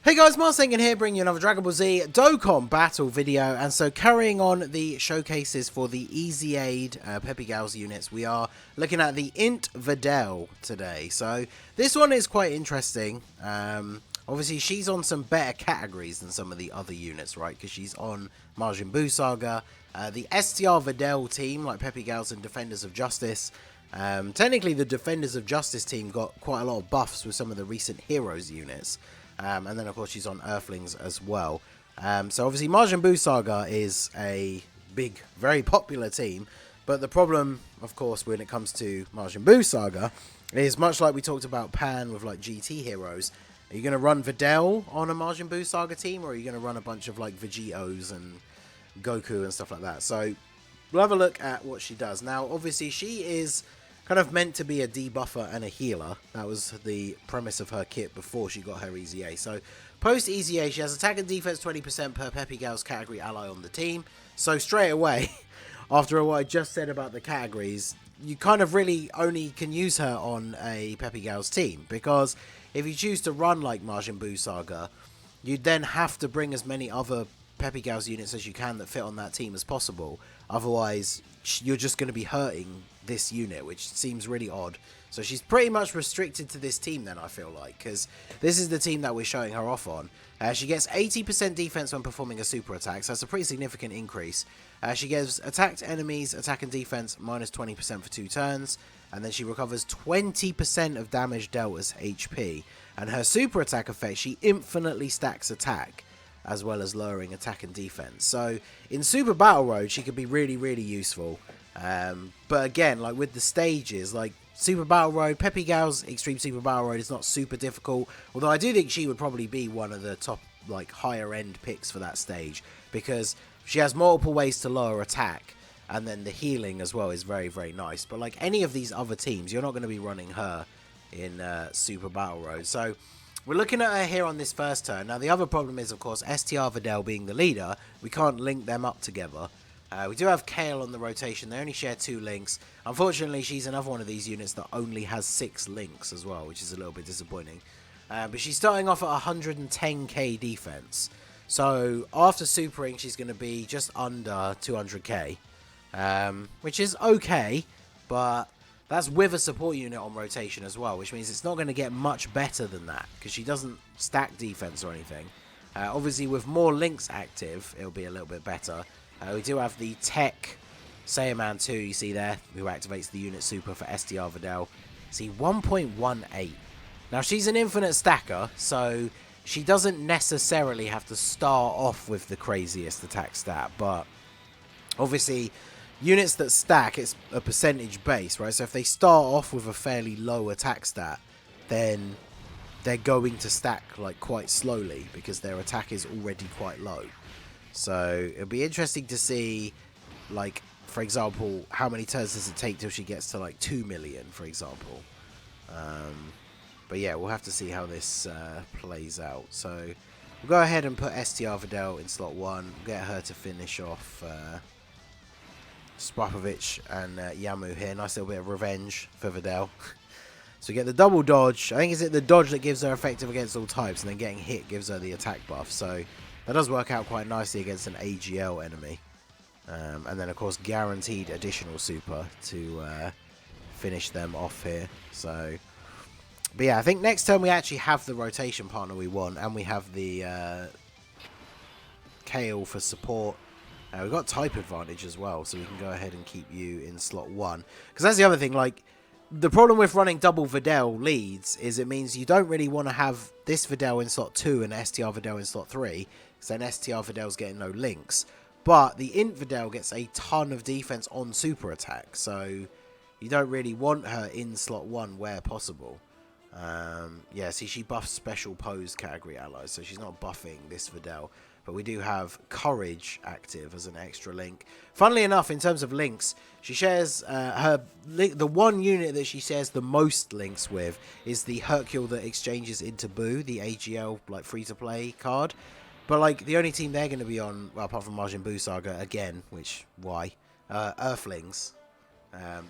Hey guys, Marsengan here, bringing you another Dragon Ball Z Dokkan battle video. And so carrying on the showcases for the EZA PEPPY GALS units, we are looking at the INT VIDEL today. So this one is quite interesting. Obviously she's on some better categories than some of the other units, right? Because she's on Majin Buu Saga. The STR VIDEL team, like PEPPY GALS and Defenders of Justice. Technically the Defenders of Justice team got quite a lot of buffs with some of the recent Heroes units. And then, of course, she's on Earthlings as well. So, obviously, Majin Buu Saga is a big, very popular team. But the problem, of course, when it comes to Majin Buu Saga is much like we talked about Pan with, like, GT heroes. Are you going to run Videl on a Majin Buu Saga team? Or are you going to run a bunch of, like, Vegetos and Goku and stuff like that? So, we'll have a look at what she does. Now, obviously, she is kind of meant to be a debuffer and a healer. That was the premise of her kit before she got her EZA. So, post EZA, she has attack and defense 20% per PEPPY GALS category ally on the team. So, straight away, after what I just said about the categories, you kind of really only can use her on a PEPPY GALS team. Because if you choose to run like Majin Buu Saga, you then have to bring as many other PEPPY GALS units as you can that fit on that team as possible. Otherwise, you're just going to be hurting this unit, which seems really odd. So she's pretty much restricted to this team then, I feel like, because this is the team that we're showing her off on. She gets 80% defense when performing a super attack, so that's a pretty significant increase. She gives attacked enemies attack and defense minus 20% for 2 turns, and then she recovers 20% of damage dealt as HP. And her super attack effect, she infinitely stacks attack, as well as lowering attack and defense. So in Super Battle Road, she could be really, really useful. But again, like with the stages, like Super Battle Road, PEPPY GALS Extreme Super Battle Road is not super difficult. Although I do think she would probably be one of the top, like, higher end picks for that stage, because she has multiple ways to lower attack, and then the healing as well is very, very nice. But like any of these other teams, you're not going to be running her in Super Battle Road. So we're looking at her here on this first turn. Now the other problem is, of course, STR VIDEL being the leader, we can't link them up together. We do have Kale on the rotation. They only share 2 links. Unfortunately, she's another one of these units that only has 6 links as well, which is a little bit disappointing. But she's starting off at 110k defense. So after supering, she's going to be just under 200k, which is okay, but that's with a support unit on rotation as well, which means it's not going to get much better than that, because she doesn't stack defense or anything. Obviously, with more links active, it'll be a little bit better. We do have the Tech Saiyaman 2, you see there, who activates the unit super for STR VIDEL. See, 1.18. Now, she's an infinite stacker, so she doesn't necessarily have to start off with the craziest attack stat, but obviously, units that stack, it's a percentage base, right? So if they start off with a fairly low attack stat, then they're going to stack like quite slowly because their attack is already quite low. So it'll be interesting to see, like, for example, how many turns does it take till she gets to like 2 million, for example. But yeah, we'll have to see how this plays out. So we'll go ahead and put STR VIDEL in slot 1, get her to finish off Sprapovic and Yamu here. Nice little bit of revenge for Videl. So we get the double dodge. I think it's the dodge that gives her effective against all types, and then getting hit gives her the attack buff. So that does work out quite nicely against an AGL enemy. And then, of course, guaranteed additional super to finish them off here. So, but yeah, I think next turn we actually have the rotation partner we want, and we have the Kale for support. We've got type advantage as well, so we can go ahead and keep you in slot 1. Because that's the other thing, like, the problem with running double Videl leads is it means you don't really want to have this Videl in slot 2 and STR Videl in slot 3, because then STR Videl's getting no links. But the INT Videl gets a ton of defense on super attack, so you don't really want her in slot 1 where possible. Yeah, see, she buffs special pose category allies, so she's not buffing this Videl. But we do have Courage active as an extra link. Funnily enough, in terms of links, she shares the one unit that she shares the most links with is the Hercule that exchanges into Buu, the AGL like free-to-play card. But like the only team they're going to be on, well, apart from Majin Buu Saga again, which why? Earthlings.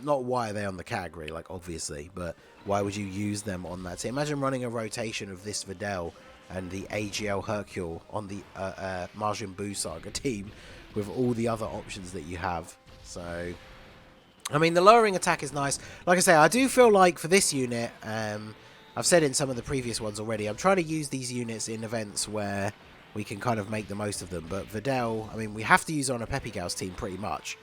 Not why are they on the category, like obviously, but why would you use them on that team? Imagine running a rotation of this Videl and the AGL Hercule on the Majin Buu Saga team with all the other options that you have. So, I mean, the lowering attack is nice. Like I say, I do feel like for this unit, I've said in some of the previous ones already, I'm trying to use these units in events where we can kind of make the most of them. But Videl, I mean, we have to use her on a Peppy Gals team pretty much.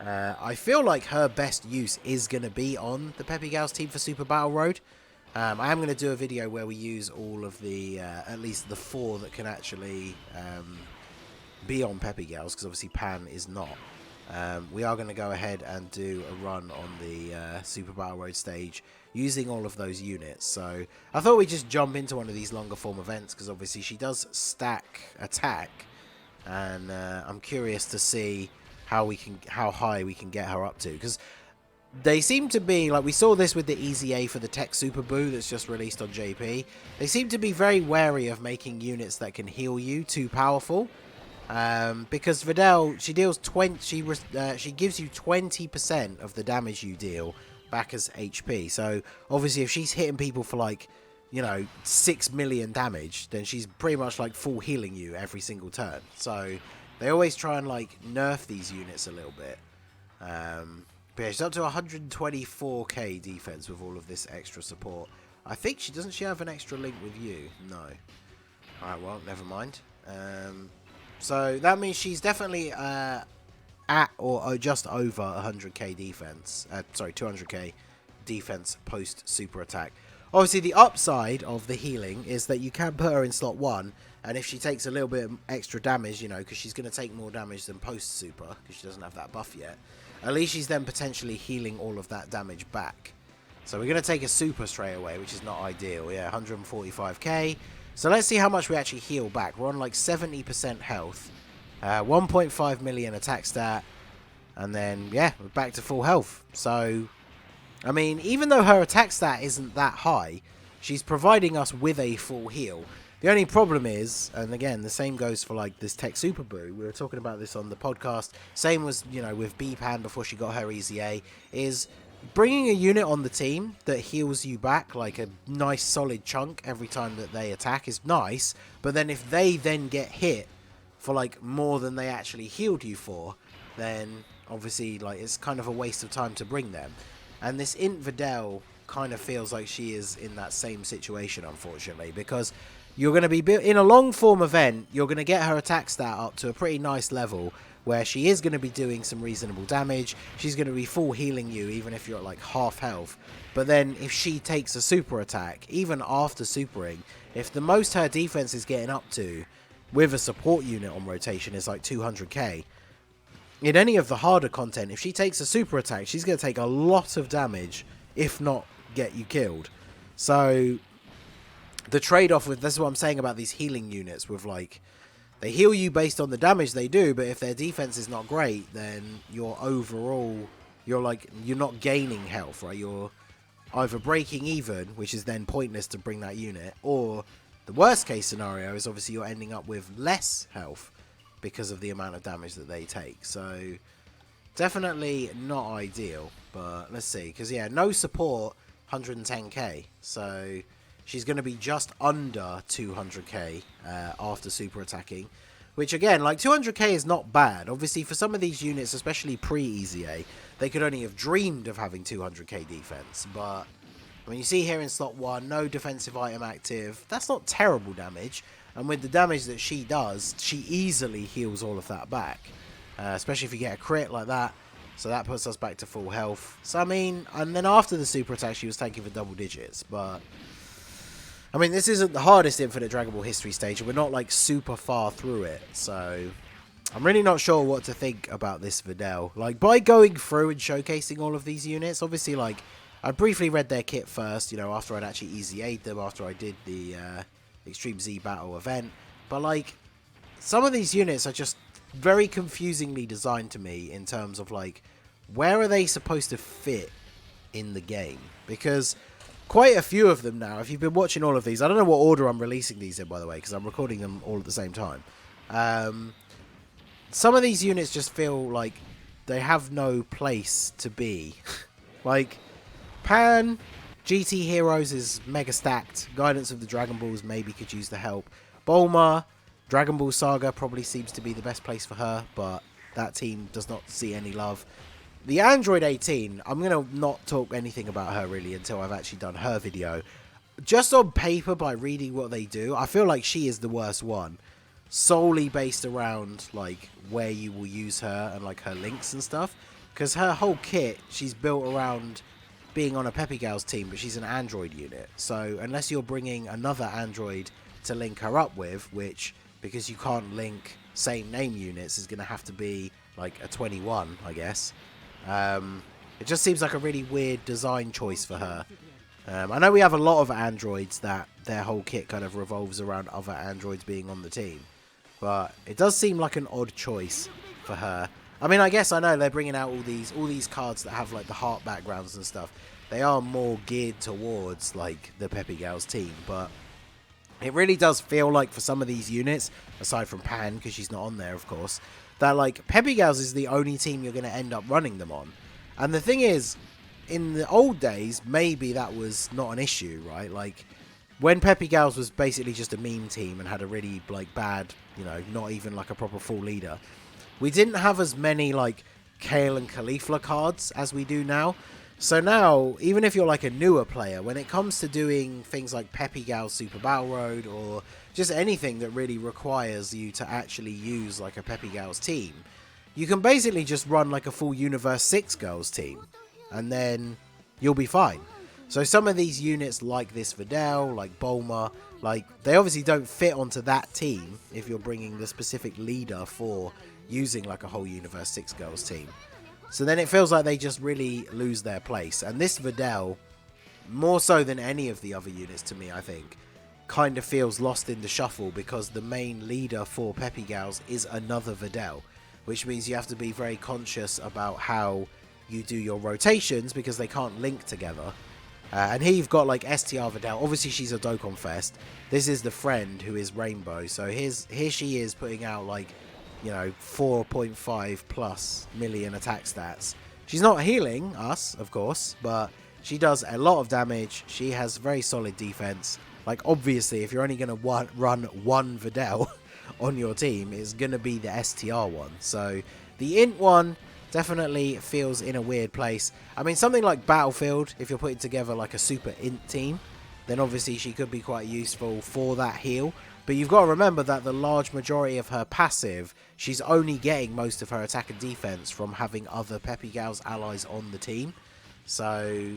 I feel like her best use is going to be on the Peppy Gals team for Super Battle Road. I am going to do a video where we use all of the, at least the 4 that can actually be on Peppy Gals, because obviously Pan is not. We are going to go ahead and do a run on the Super Battle Road stage using all of those units. So I thought we'd just jump into one of these longer form events, because obviously she does stack attack, and I'm curious to see how high we can get her up to, because they seem to be, like we saw this with the EZA for the Tech Super Buu that's just released on JP. They seem to be very wary of making units that can heal you too powerful. Because Videl, she deals 20, she gives you 20% of the damage you deal back as HP. So obviously if she's hitting people for like, you know, 6 million damage, then she's pretty much like full healing you every single turn. So they always try and like nerf these units a little bit. But yeah, she's up to 124k defense with all of this extra support. I think doesn't she have an extra link with you? No. Alright, well, never mind. So that means she's definitely at or just over 100k defense. Sorry, 200k defense post super attack. Obviously, the upside of the healing is that you can put her in slot 1, and if she takes a little bit of extra damage, you know, because she's going to take more damage than post super, because she doesn't have that buff yet, at least she's then potentially healing all of that damage back. So we're going to take a super straight away, which is not ideal. Yeah, 145k. So let's see how much we actually heal back. We're on like 70% health, 1.5 million attack stat, and then, yeah, we're back to full health. So, I mean, even though her attack stat isn't that high, she's providing us with a full heal. The only problem is, and again, the same goes for like this Tech Super Buu, we were talking about this on the podcast, same was, you know, with B-Pan before she got her EZA, is bringing a unit on the team that heals you back like a nice solid chunk every time that they attack is nice, but then if they then get hit for like more than they actually healed you for, then obviously like it's kind of a waste of time to bring them. And this Int Videl kind of feels like she is in that same situation, unfortunately, because you're going to be in a long form event, you're going to get her attack stat up to a pretty nice level where she is going to be doing some reasonable damage. She's going to be full healing you even if you're at like half health. But then if she takes a super attack, even after supering, if the most her defense is getting up to with a support unit on rotation is like 200k, in any of the harder content, if she takes a super attack, she's going to take a lot of damage, if not get you killed. So the trade-off with, this is what I'm saying about these healing units, with like, they heal you based on the damage they do, but if their defense is not great, then you're overall, you're not gaining health, right? You're either breaking even, which is then pointless to bring that unit, or the worst case scenario is obviously you're ending up with less health because of the amount of damage that they take. So definitely not ideal, but let's see, because yeah, no support, 110k, so she's going to be just under 200k after super attacking, which again, like 200k is not bad. Obviously for some of these units, especially pre-EZA, they could only have dreamed of having 200k defense, but I mean, you see here in slot 1, no defensive item active, that's not terrible damage, and with the damage that she does, she easily heals all of that back, especially if you get a crit like that. So that puts us back to full health. So I mean, and then after the super attack she was tanking for double digits, but I mean, this isn't the hardest Infinite Dragon Ball history stage, and we're not like super far through it, so I'm really not sure what to think about this Videl. Like, by going through and showcasing all of these units, obviously, like, I briefly read their kit first, you know, after I'd actually EZA'd them, after I did the Extreme Z Battle event, but like, some of these units are just very confusingly designed to me in terms of like, where are they supposed to fit in the game? Because quite a few of them now, if you've been watching all of these, I don't know what order I'm releasing these in, by the way, because I'm recording them all at the same time. Some of these units just feel like they have no place to be. Like, Pan, GT Heroes is mega stacked. Guidance of the Dragon Balls maybe could use the help. Bulma, Dragon Ball Saga probably seems to be the best place for her, but that team does not see any love. The Android 18, I'm going to not talk anything about her really until I've actually done her video. Just on paper, by reading what they do, I feel like she is the worst one. Solely based around like where you will use her and like her links and stuff. Because her whole kit, she's built around being on a Peppy Gals team, but she's an Android unit. So unless you're bringing another Android to link her up with, which, because you can't link same name units, is going to have to be like a 21, I guess. It just seems like a really weird design choice for her. I know we have a lot of androids that their whole kit kind of revolves around other androids being on the team, but it does seem like an odd choice for her. I mean, I guess I know they're bringing out all these cards that have like the heart backgrounds and stuff. They are more geared towards like the Peppy Gals team, but it really does feel like for some of these units, aside from Pan, because she's not on there, of course, that like Peppy Gals is the only team you're going to end up running them on. And the thing is, in the old days, maybe that was not an issue, right? Like, when Peppy Gals was basically just a meme team and had a really, like, bad, you know, not even, like, a proper full leader, we didn't have as many, like, Kale and Caulifla cards as we do now. So now, even if you're, like, a newer player, when it comes to doing things like Peppy Gals Super Battle Road or just anything that really requires you to actually use, like, a Peppy Gals team, you can basically just run, like, a full Universe 6 Girls team. And then you'll be fine. So some of these units like this Videl, like Bulma, like they obviously don't fit onto that team if you're bringing the specific leader for using like a whole Universe 6 Girls team. So then it feels like they just really lose their place. And this Videl, more so than any of the other units to me, I think, kind of feels lost in the shuffle because the main leader for Peppy Gals is another Videl, which means you have to be very conscious about how you do your rotations because they can't link together. And here you've got like STR Videl. Obviously she's a Dokkan Fest. This is the friend who is Rainbow. So here she is putting out like, you know, 4.5 plus million attack stats. She's not healing us, of course, but she does a lot of damage. She has very solid defense. Like obviously if you're only going to run one Videl on your team, it's going to be the STR one. So the int one definitely feels in a weird place. I mean, something like Battlefield, if you're putting together like a super int team, then obviously she could be quite useful for that heal. But you've got to remember that the large majority of her passive, she's only getting most of her attack and defense from having other Peppy Gals allies on the team. So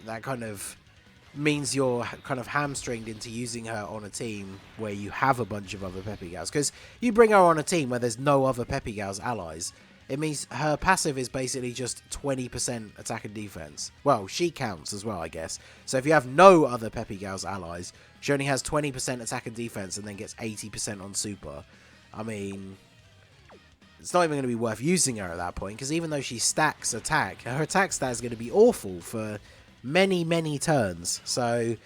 that kind of means you're kind of hamstringed into using her on a team where you have a bunch of other Peppy Gals. Because you bring her on a team where there's no other Peppy Gals allies, it means her passive is basically just 20% attack and defense. Well, she counts as well, I guess. So if you have no other Peppy Gals allies, she only has 20% attack and defense and then gets 80% on super. I mean, it's not even going to be worth using her at that point, because even though she stacks attack, her attack stat is going to be awful for many, many turns. So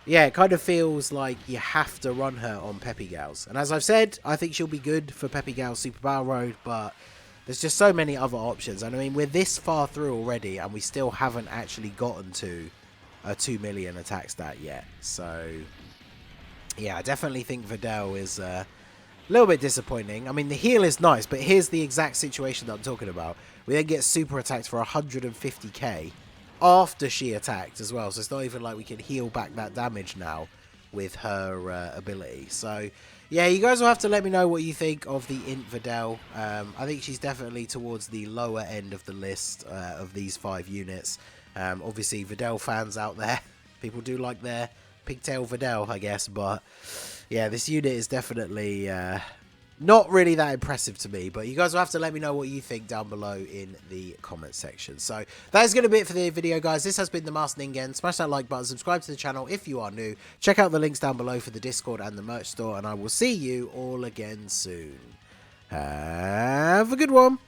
yeah, it kind of feels like you have to run her on Peppy Gals. And as I've said, I think she'll be good for Peppy Gals Super Battle Road, but there's just so many other options. And I mean, we're this far through already, and we still haven't actually gotten to a 2 million attack stat yet. So yeah, I definitely think Videl is a little bit disappointing. I mean, the heal is nice, but here's the exact situation that I'm talking about. We then get super attacked for 150k after she attacked as well. So it's not even like we can heal back that damage now with her ability. So yeah, you guys will have to let me know what you think of the int Videl. I think she's definitely towards the lower end of the list of these 5 units. Obviously, Videl fans out there, people do like their pigtail Videl, I guess. But yeah, this unit is definitely not really that impressive to me, but you guys will have to let me know what you think down below in the comment section. So that is going to be it for the video, guys. This has been the Masked Ningen. Smash that like button, subscribe to the channel if you are new. Check out the links down below for the Discord and the merch store, and I will see you all again soon. Have a good one.